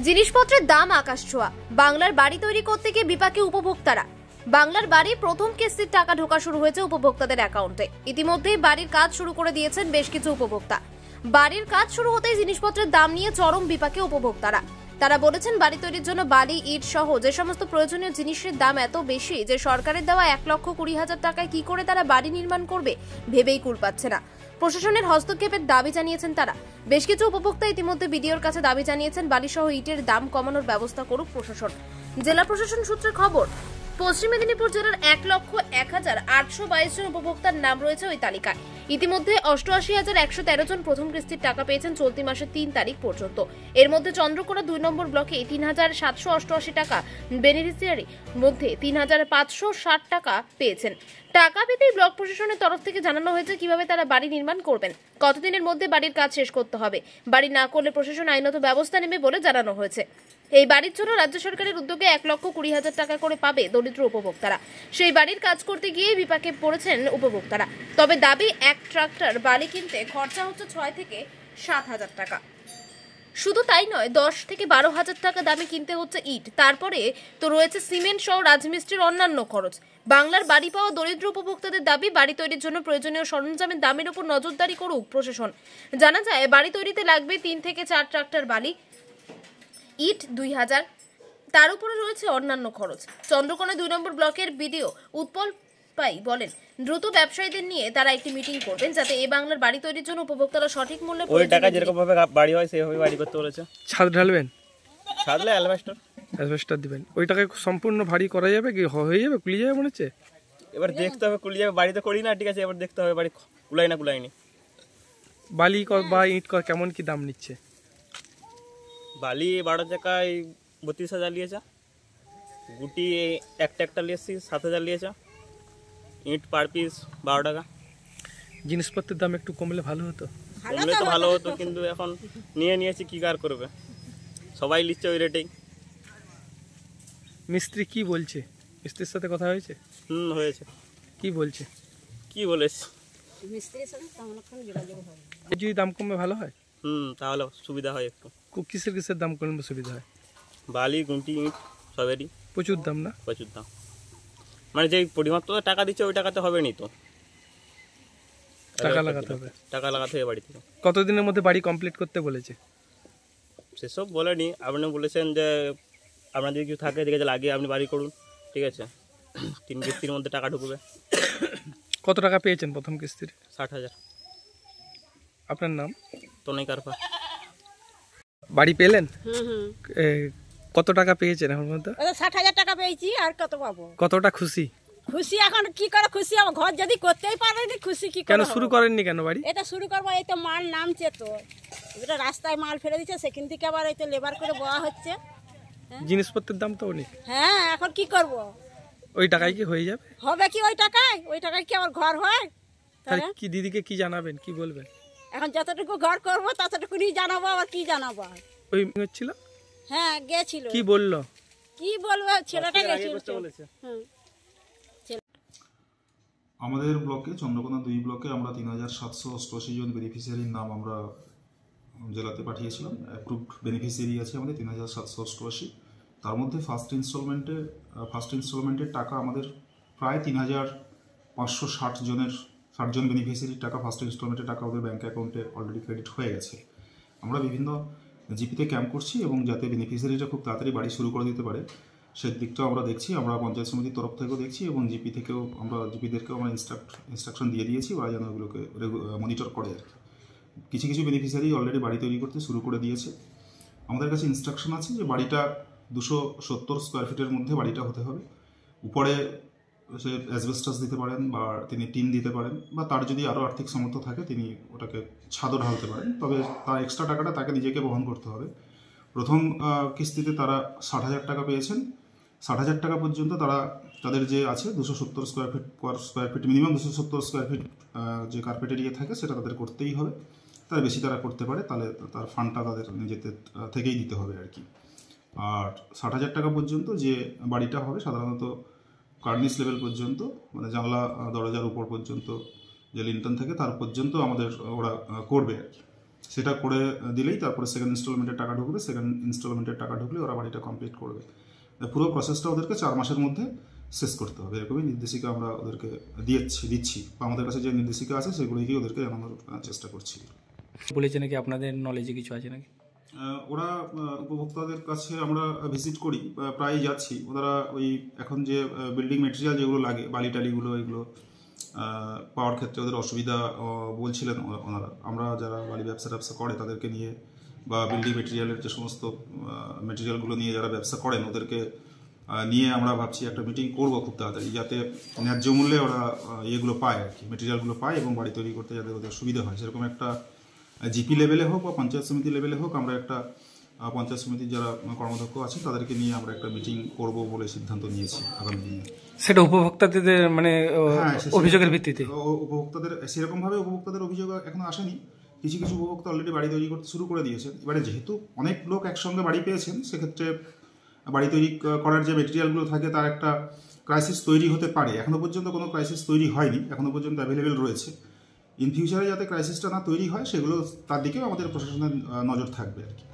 জিনিসপত্রের দাম আকাশ ছোঁয়া। বাংলার বাড়ি তৈরি করতে গিয়ে বিপাকে উপভোক্তারা। বাংলার বাড়ি প্রথম কিস্তির টাকা ঢোকা শুরু হয়েছে উপভোক্তাদের অ্যাকাউন্টে। ইতিমধ্যেই বাড়ির কাজ শুরু করে দিয়েছেন বেশ কিছু উপভোক্তা। বাড়ির কাজ শুরু হতেই জিনিসপত্রের দাম নিয়ে চরম বিপাকে উপভোক্তারা। তারা বলেছেন, বাড়ি তৈরির জন্য বালি, ইট সহ যে সমস্ত প্রয়োজনীয় জিনিসের দাম এত বেশি যে সরকারের দেওয়া 1,20,000 টাকায় কি করে তারা বাড়ি নির্মাণ করবে ভেবেই কুল পাচ্ছে না। প্রশাসনের হস্তক্ষেপের দাবি জানিয়েছেন তারা। বেশ কিছু উপভোক্তা ইতিমধ্যে বিডিওর কাছে দাবি জানিয়েছেন বালি সহ ইটের দাম কমানোর ব্যবস্থা করুক প্রশাসন। জেলা প্রশাসন সূত্রে খবর, পশ্চিম মেদিনীপুর জেলার 1,01,822 জন উপভোক্তার নাম রয়েছে ওই তালিকায়। ইতিমধ্যে 88,113 জন প্রথম কিস্তির টাকা পেয়েছেন চলতি মাসের 3 তারিখ পর্যন্ত। এর মধ্যে চন্দ্রকোনা 2 নম্বর ব্লকে 3,788 টাকা, বেনিফিশিয়ারি মধ্যে 3,560 টাকা পেয়েছেন। টাকা পেতেই ব্লক প্রশাসনের তরফ থেকে জানানো হয়েছে কিভাবে তারা বাড়ি নির্মাণ করবেন, কতদিনের মধ্যে বাড়ির কাজ শেষ করতে হবে। বাড়ি না করলে প্রশাসন আইনত ব্যবস্থা নেবে বলে জানানো হয়েছে। এই বাড়ির জন্য রাজ্য সরকারের উদ্যোগে 1,20,000 টাকা করে পাবে দরিদ্র উপভোক্তারা। সেই বাড়ির কাজ করতে গিয়ে বিপাকে পড়েছেন উপভোক্তারা। তবে দাবি, এক ট্রাক্টর বালি কিনতে খরচা হচ্ছে 6 থেকে 7,000 টাকা। শুধু তাই নয়, 10 থেকে 12,000 টাকা দামে কিনতে হচ্ছে ইট। তারপরে তো রয়েছে সিমেন্ট সহ রাজমিস্ত্রির অন্যান্য খরচ। বাংলার বাড়ি পাওয়া দরিদ্র উপভোক্তাদের দাবি, বাড়ি তৈরির জন্য প্রয়োজনীয় সরঞ্জামের দামের উপর নজরদারি করুক প্রশাসন। জানা যায়, বাড়ি তৈরিতে লাগবে 3 থেকে 4 ট্রাক্টর বালি, ইট 2,000, তার উপরে রয়েছে অন্যান্য খরচ। চন্দ্রকোনা 2 নম্বর ব্লকের বিডিও উৎপল পাই বলেন, দ্রুত ব্যবসায়ীদের নিয়ে তারা একটি মিটিং করবেন যাতে এই বাংলার বাড়ি তৈরির জন্য উপভোক্তারা সঠিক মূল্যে ওই টাকা যেরকম ভাবে বাড়ি হয় সেইভাবে বাড়ি করতে বলেছে। ছাদ ঢালবেন? ছাদলে অ্যালবেস্টার দিবেন। ওই টাকায় সম্পূর্ণ ভারী করা যাবে কি? হয়ে যাবে, কুলিয়ে যাবে মনে হচ্ছে? এবার দেখতে হবে, কুলিয়ে যাবে। বাড়িতে করি না, ঠিক আছে, এবার দেখতে হবে বাড়ি কুলাই না কুলাইনি। বালি বা ইট কেমন কি দাম নিচ্ছে? বালি 12 টাকায় 32,000 লিয়েছে, গুটি একটা লিয়েছি 7,000 লিয়েছে, ইট পার পিস 12 টাকা। জিনিসপত্রের দাম একটু কমলে ভালো হতো। কমলে তো ভালো হতো, কিন্তু এখন নিয়েছি, কি কার করবে, সবাই লিখছে ওই রেটেই। মিস্ত্রি কি বলছে? মিস্ত্রির সাথে কথা হয়েছে? হয়েছে। কি বলছে? কি বলেছে? মিস্ত্রির সাথে তেমন যোগাযোগ হয়। যদি দাম কমে ভালো হয়, তাহলে সুবিধা হয় একটু। কিসের দাম কমলে সুবিধা হয়? বালি, গুঁটি, ইট সবেরই প্রচুর দাম না? প্রচুর দাম। মানে যে পরিমাণ তো টাকা দিচ্ছে ওই টাকাতে হবে নি, তো টাকা লাগাতে হবে। টাকা লাগাতে হবে বাড়ি থেকে। কতদিনের মধ্যে বাড়ি কমপ্লিট করতে বলেছে? সেসব বলেনি, আপনি বলেছেন যে আপনার যদি কিছু থাকে ঠিক আছে লাগিয়ে আপনি বাড়ি করুন, ঠিক আছে। 3 কিস্তির মধ্যে টাকা ঢুকবে। কত টাকা পেয়েছেন প্রথম কিস্তির? 60,000। আপনার নাম? তনয় কারপা। বাড়ি পেলেন? কত টাকা পেয়েছেন এখন পর্যন্ত? 60,000 টাকা পেয়েছি, আর কত পাবো? কতটা খুশি? খুশি এখন কি করে খুশি? আমার ঘর যদি করতেই পারেনি, খুশি কি করে? কেন শুরু করেননি কেন বাড়ি? এটা শুরু করবো, এই তো মাল নামছে, তো এটা রাস্তায় মাল ফেলে দিচ্ছে, সেখান থেকে আবার এই তো লেবার করে বয়া হচ্ছে। জিনিসপত্রের দাম তো অনেক। হ্যাঁ, এখন কি করব? ওই টাকায় কি হয়ে যাবে? হবে কি ওই টাকায় কি আমার ঘর হয়? তাহলে কি দিদিকে কি জানাবেন, কি বলবেন? এখন যতটুকু ঘর করবো ততটুকুনি জানাবো, আবার কি জানাবো? ওই হচ্ছিল? হ্যাঁ, গেছিল। কি বললো? কি বলবো, ছেলেটা গেছিল। আমাদের ব্লকে, চন্দ্রকোনা 2 ব্লকে আমরা 3,788 জন বেনিফিশিয়ারির নাম আমরা জেলাতে পাঠিয়েছিলাম। অ্যাপ্রুভড বেনিফিশিয়ারি আছে আমাদের 3,788। তার মধ্যে ফার্স্ট ইনস্টলমেন্টের টাকা আমাদের প্রায় 3,560 জন বেনিফিশিয়ারির টাকা, ফার্স্ট ইনস্টলমেন্টের টাকা ওদের ব্যাঙ্ক অ্যাকাউন্টে অলরেডি ক্রেডিট হয়ে গেছে। আমরা বিভিন্ন জিপিতে ক্যাম্প করছি এবং যাতে বেনিফিশিয়ারিটা খুব তাড়াতাড়ি বাড়ি শুরু করে দিতে পারে সেদিকটাও আমরা দেখছি। আমরা পঞ্চায়েত সমিতির তরফ থেকেও দেখছি এবং জিপিদেরকেও আমরা ইনস্ট্রাকশন দিয়ে দিয়েছি, ওরা যেন ওগুলোকে মনিটর করে আর কি। কিছু বেনিফিশিয়ারি অলরেডি বাড়ি তৈরি করতে শুরু করে দিয়েছে। আমাদের কাছে ইনস্ট্রাকশন আছে যে বাড়িটা 270 স্কোয়ার ফিটের মধ্যে বাড়িটা হতে হবে। উপরে সে অ্যাসবেস্টাস দিতে পারেন, বা তিনি টিন দিতে পারেন, বা তার যদি আরও আর্থিক সামর্থ্য থাকে তিনি ওটাকে ছাদও ঢালতে পারেন। তবে তার এক্সট্রা টাকাটা তাকে নিজেকে বহন করতে হবে। প্রথম কিস্তিতে তারা 60,000 টাকা পেয়েছেন। 60,000 টাকা পর্যন্ত তাদের যে আছে 270 square feet minimum 270 square feet যে কার্পেট এরিয়া থাকে সেটা তাদের করতেই হবে। তার বেশি তারা করতে পারে, তাহলে তার ফান্ডটা তাদের নিজেদের থেকেই দিতে হবে আর কি। আর 60,000 টাকা পর্যন্ত যে বাড়িটা হবে সাধারণত কার্নিস লেভেল পর্যন্ত, মানে জানলা দরজার উপর পর্যন্ত যে লিন্টন থাকে তার পর্যন্ত আমাদের ওরা করবে আর কি। সেটা করে দিলেই তারপরে সেকেন্ড ইনস্টলমেন্টের টাকা ঢুকবে। সেকেন্ড ইনস্টলমেন্টের টাকা ঢুকলে ওরা বাড়িটা কমপ্লিট করবে। পুরো প্রসেসটা ওদেরকে 4 মাসের মধ্যে শেষ করতে হবে, এরকমই নির্দেশিকা আমরা ওদেরকে দিচ্ছি বা আমাদের কাছে যে নির্দেশিকা আছে সেগুলোকে ওদেরকে জানানোর চেষ্টা করছি। বলেছে নাকি আপনাদের নলেজে কিছু আছে নাকি? ওরা উপভোক্তাদের কাছে আমরা ভিজিট করি, প্রায় যাচ্ছি। ওরা ওই এখন যে বিল্ডিং মেটেরিয়াল যেগুলো লাগে, বালি টালিগুলো, এগুলো পাওয়ার ক্ষেত্রে ওদের অসুবিধা বলছিলেন ওনারা। আমরা যারা বালি ব্যবসা করে তাদেরকে নিয়ে বা বিল্ডিং মেটেরিয়ালের যে সমস্ত মেটেরিয়ালগুলো নিয়ে যারা ব্যবসা করেন ওদেরকে নিয়ে আমরা ভাবছি একটা মিটিং করবো খুব তাড়াতাড়ি, যাতে ন্যায্য মূল্যে ওরা ইয়েগুলো পায় আর কি, মেটেরিয়ালগুলো পায় এবং বাড়ি তৈরি করতে যাতে ওদের সুবিধা হয়। সেরকম একটা জিপি লেভেলে হোক বা পঞ্চায়েত সমিতি লেভেলে হোক, আমরা একটা পঞ্চায়েত সমিতির যারা কর্মদক্ষ আছেন তাদেরকে নিয়ে আমরা একটা মিটিং করব বলে সিদ্ধান্ত নিয়েছি আগামী দিনে। সেটা উপভোক্তাদের মানে অভিযোগের ভিত্তিতে? উপভোক্তাদের সেরকমভাবে উপভোক্তাদের অভিযোগ এখনো আসেনি। কিছু কিছু উপভোক্তা অলরেডি বাড়ি তৈরি করতে শুরু করে দিয়েছেন। এবারে যেহেতু অনেক লোক একসঙ্গে বাড়ি পেয়েছেন, সেক্ষেত্রে বাড়ি তৈরি করার যে মেটেরিয়ালগুলো থাকে তার একটা ক্রাইসিস তৈরি হতে পারে। এখনও পর্যন্ত কোনো ক্রাইসিস তৈরি হয়নি, এখনও পর্যন্ত অ্যাভেলেবেল রয়েছে। ইন ফিউচারে যাতে ক্রাইসিসটা না তৈরি হয় সেগুলো, তার দিকেও আমাদের প্রশাসনের নজর থাকবে আর কি।